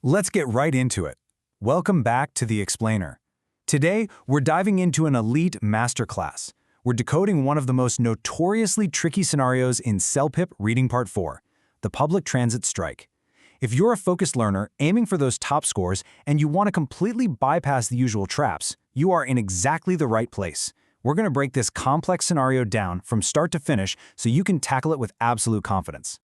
Let's get right into it. Welcome back to The Explainer. Today, we're diving into an elite masterclass. We're decoding one of the most notoriously tricky scenarios in CELPIP Reading Part 4, the public transit strike. If you're a focused learner aiming for those top scores and you want to completely bypass the usual traps, you are in exactly the right place. We're going to break this complex scenario down from start to finish so you can tackle it with absolute confidence.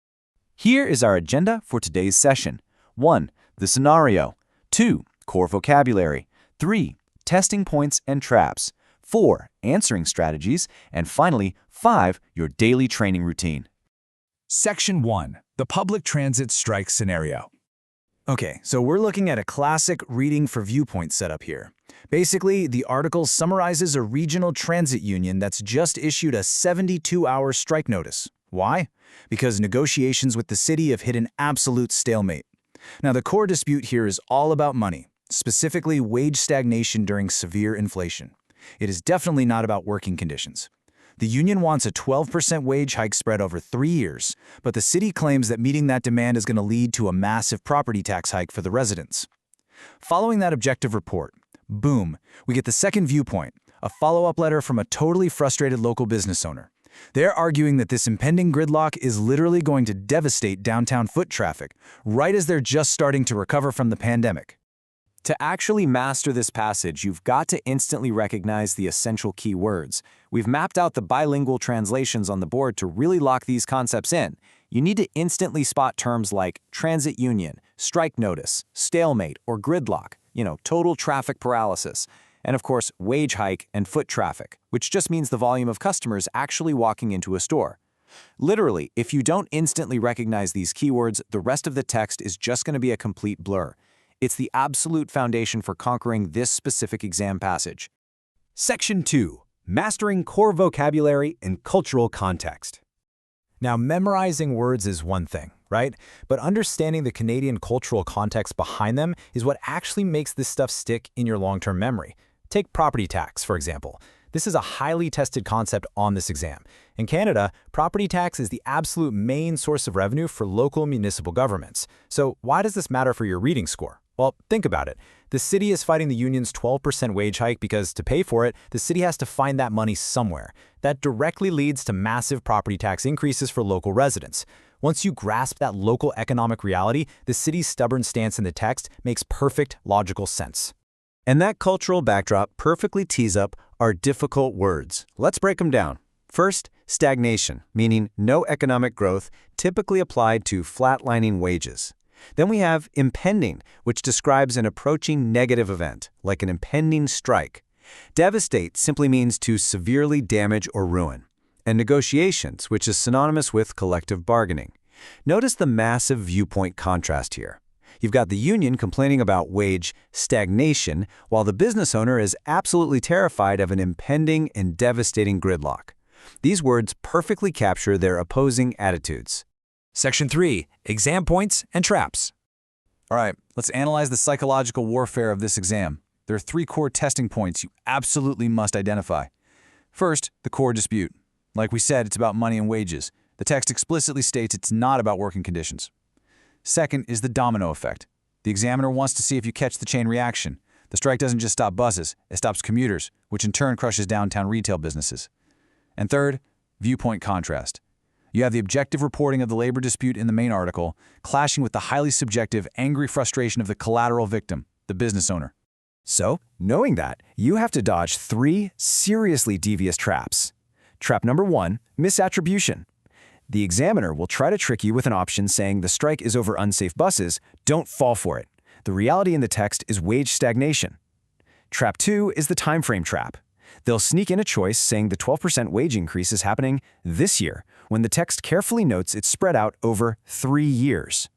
Here is our agenda for today's session. 1. The scenario. 2. Core vocabulary. 3. Testing points and traps. 4. Answering strategies. And finally, 5. Your daily training routine. Section 1. The public transit strike scenario. Okay, so we're looking at a classic reading for viewpoint setup here. Basically, the article summarizes a regional transit union that's just issued a 72-hour strike notice. Why? Because negotiations with the city have hit an absolute stalemate. Now, the core dispute here is all about money, specifically wage stagnation during severe inflation. It is definitely not about working conditions. The union wants a 12% wage hike spread over 3 years, but the city claims that meeting that demand is going to lead to a massive property tax hike for the residents. Following that objective report, boom, we get the second viewpoint, a follow-up letter from a totally frustrated local business owner. They're arguing that this impending gridlock is literally going to devastate downtown foot traffic, right as they're just starting to recover from the pandemic. To actually master this passage, you've got to instantly recognize the essential key words. We've mapped out the bilingual translations on the board to really lock these concepts in. You need to instantly spot terms like transit union, strike notice, stalemate, or gridlock, total traffic paralysis. And of course, wage hike and foot traffic, which just means the volume of customers actually walking into a store. Literally, if you don't instantly recognize these keywords, the rest of the text is just going to be a complete blur. It's the absolute foundation for conquering this specific exam passage. Section 2. Mastering core vocabulary in cultural context. Now, memorizing words is one thing, right? But understanding the Canadian cultural context behind them is what actually makes this stuff stick in your long-term memory. Take property tax, for example. This is a highly tested concept on this exam. In Canada, property tax is the absolute main source of revenue for local municipal governments. So why does this matter for your reading score? Well, think about it. The city is fighting the union's 12% wage hike because to pay for it, the city has to find that money somewhere. That directly leads to massive property tax increases for local residents. Once you grasp that local economic reality, the city's stubborn stance in the text makes perfect logical sense. And that cultural backdrop perfectly tees up our difficult words. Let's break them down. First, stagnation, meaning no economic growth, typically applied to flatlining wages. Then we have impending, which describes an approaching negative event, like an impending strike. Devastate simply means to severely damage or ruin. And negotiations, which is synonymous with collective bargaining. Notice the massive viewpoint contrast here. You've got the union complaining about wage stagnation, while the business owner is absolutely terrified of an impending and devastating gridlock. These words perfectly capture their opposing attitudes. Section 3. Exam points and traps. All right, let's analyze the psychological warfare of this exam. There are 3 core testing points you absolutely must identify. First, the core dispute. Like we said, it's about money and wages. The text explicitly states it's not about working conditions. Second is the domino effect. The examiner wants to see if you catch the chain reaction. The strike doesn't just stop buses, it stops commuters, which in turn crushes downtown retail businesses. And third, viewpoint contrast. You have the objective reporting of the labor dispute in the main article, clashing with the highly subjective, angry frustration of the collateral victim, the business owner. So, knowing that, you have to dodge 3 seriously devious traps. Trap number 1, misattribution. The examiner will try to trick you with an option saying the strike is over unsafe buses. Don't fall for it. The reality in the text is wage stagnation. Trap 2 is the time frame trap. They'll sneak in a choice saying the 12% wage increase is happening this year, when the text carefully notes it's spread out over 3 years.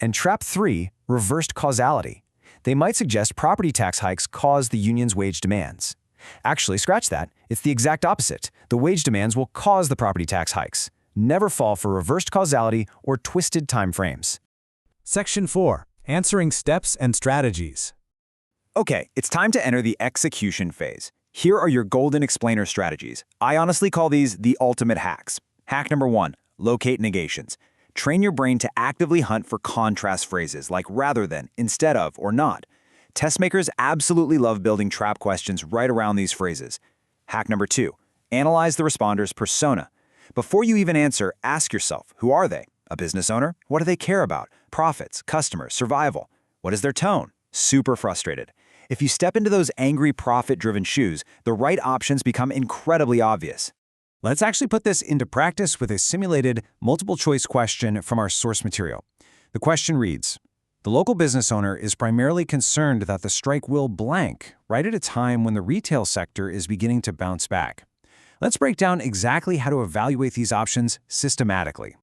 And trap 3, reversed causality. They might suggest property tax hikes cause the union's wage demands. Actually, scratch that. It's the exact opposite. The wage demands will cause the property tax hikes. Never fall for reversed causality or twisted time frames. Section 4. Answering steps and strategies. Okay, it's time to enter the execution phase. Here are your golden explainer strategies. I honestly call these the ultimate hacks. Hack number 1, locate negations. Train your brain to actively hunt for contrast phrases like rather than, instead of, or not. Test makers absolutely love building trap questions right around these phrases. Hack number 2. Analyze the responder's persona. Before you even answer, ask yourself, who are they? A business owner? What do they care about? Profits, customers, survival. What is their tone? Super frustrated. If you step into those angry, profit-driven shoes, the right options become incredibly obvious. Let's actually put this into practice with a simulated multiple-choice question from our source material. The question reads, the local business owner is primarily concerned that the strike will blank right at a time when the retail sector is beginning to bounce back. Let's break down exactly how to evaluate these options systematically.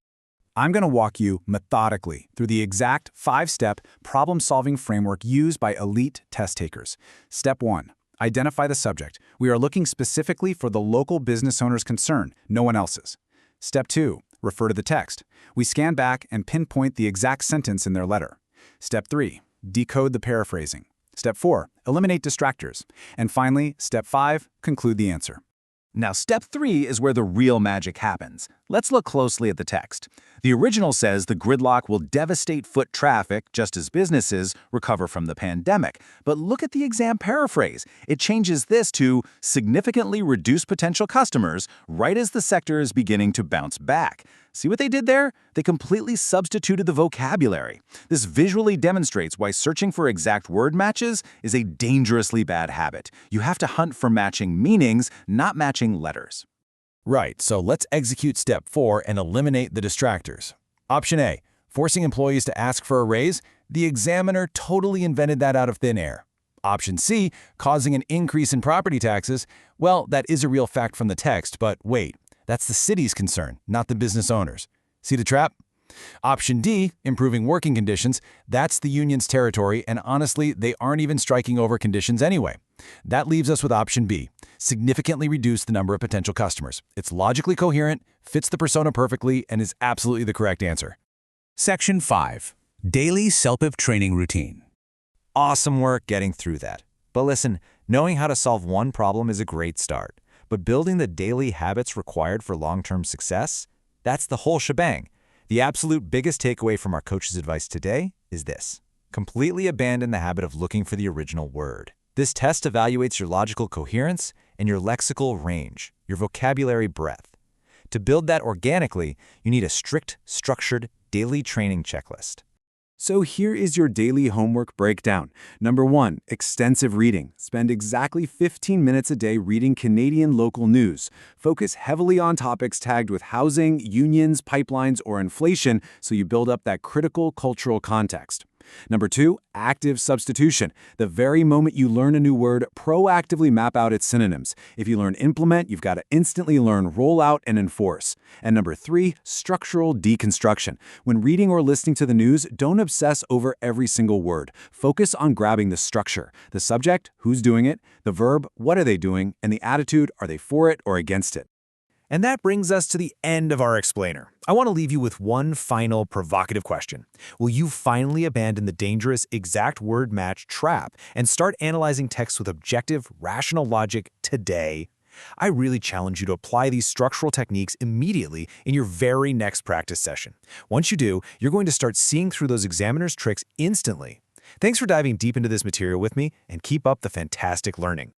I'm going to walk you methodically through the exact 5-step problem-solving framework used by elite test takers. Step 1. Identify the subject. We are looking specifically for the local business owner's concern, no one else's. Step 2. Refer to the text. We scan back and pinpoint the exact sentence in their letter. Step 3. Decode the paraphrasing. Step 4. Eliminate distractors. And finally, Step 5. Conclude the answer. Now, step 3 is where the real magic happens. Let's look closely at the text. The original says the gridlock will devastate foot traffic just as businesses recover from the pandemic. But look at the exam paraphrase. It changes this to significantly reduce potential customers right as the sector is beginning to bounce back. See what they did there? They completely substituted the vocabulary. This visually demonstrates why searching for exact word matches is a dangerously bad habit. You have to hunt for matching meanings, not matching letters. Right, so let's execute step 4 and eliminate the distractors. Option A, forcing employees to ask for a raise. The examiner totally invented that out of thin air. Option C, causing an increase in property taxes. Well, that is a real fact from the text, but wait, that's the city's concern, not the business owners. See the trap? Option D, improving working conditions. That's the union's territory, and honestly, they aren't even striking over conditions anyway. That leaves us with option B, significantly reduce the number of potential customers. It's logically coherent, fits the persona perfectly, and is absolutely the correct answer. Section 5. Daily CELPIP Training Routine. Awesome work getting through that. But listen, knowing how to solve one problem is a great start. But building the daily habits required for long-term success, that's the whole shebang. The absolute biggest takeaway from our coach's advice today is this. Completely abandon the habit of looking for the original word. This test evaluates your logical coherence and your lexical range, your vocabulary breadth. To build that organically, you need a strict, structured, daily training checklist. So here is your daily homework breakdown. Number 1, extensive reading. Spend exactly 15 minutes a day reading Canadian local news. Focus heavily on topics tagged with housing, unions, pipelines, or inflation so you build up that critical cultural context. Number 2, active substitution. The very moment you learn a new word, proactively map out its synonyms. If you learn implement, you've got to instantly learn roll out and enforce. And number 3, structural deconstruction. When reading or listening to the news, don't obsess over every single word. Focus on grabbing the structure. The subject, who's doing it, the verb, what are they doing, and the attitude, are they for it or against it. And that brings us to the end of our explainer. I want to leave you with one final provocative question. Will you finally abandon the dangerous exact word match trap and start analyzing text with objective, rational logic today? I really challenge you to apply these structural techniques immediately in your very next practice session. Once you do, you're going to start seeing through those examiner's tricks instantly. Thanks for diving deep into this material with me, and keep up the fantastic learning.